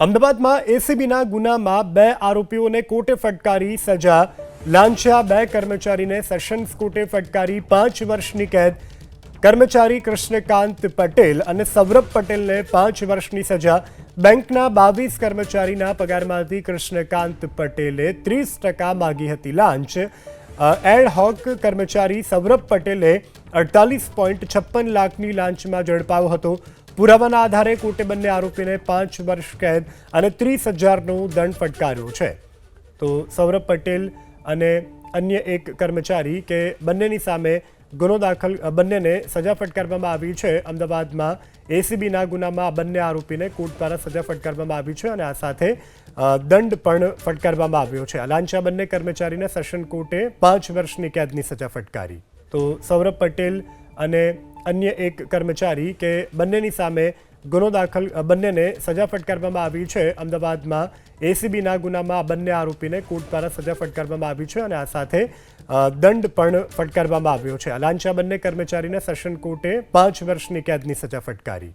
અમદાવાદમાં એસીબીના ગુનામાં 2 આરોપીઓને કોર્ટે ફટકારી સજા। લાંચા 2 કર્મચારીને સેશન્સ કોર્ટે ફટકારી 5 વર્ષની કેદ। કર્મચારી કૃષ્ણકાંત પટેલ અને સૌરભ પટેલને 5 વર્ષની સજા। બેંકના 22 કર્મચારીના પગારમાંથી કૃષ્ણકાંત પટેલે 30% માગી હતી લાંચ। એડ હોક કર્મચારી સૌરભ પટેલે 48.56 લાખની લાંચમાં ઝડપાયો હતો। પુરાવાના આધારે કોર્ટે બંને આરોપીને 5 વર્ષ કેદ અને 30,000નો દંડ ફટકાર્યો છે। તો સૌરભ પટેલ અને અન્ય એક કર્મચારી કે બંનેની સામે ગુનો દાખલ બંનેને સજા ફટકારવામાં આવી છે। અમદાવાદમાં એસીબીના ગુનામાં બંને આરોપીને કોર્ટ દ્વારા સજા ફટકારવામાં આવી છે અને આ સાથે દંડ પણ ફટકારવામાં આવ્યો છે। લાંચા બંને કર્મચારીને સેશન કોર્ટે 5 વર્ષની કેદની સજા ફટકારી। તો સૌરભ પટેલ અને અન્ય એક કર્મચારી કે બંનેની સામે ગુનો દાખલ બંનેને સજા ફટકારવામાં આવી છે। અમદાવાદમાં એસીબીના ગુનામાં બંને આરોપીને કોર્ટ દ્વારા સજા ફટકારવામાં આવી છે અને આ સાથે દંડ પણ ફટકારવામાં આવ્યો છે। લાંચા બંને કર્મચારીને સેશન કોર્ટે 5 વર્ષની કેદની સજા ફટકારી।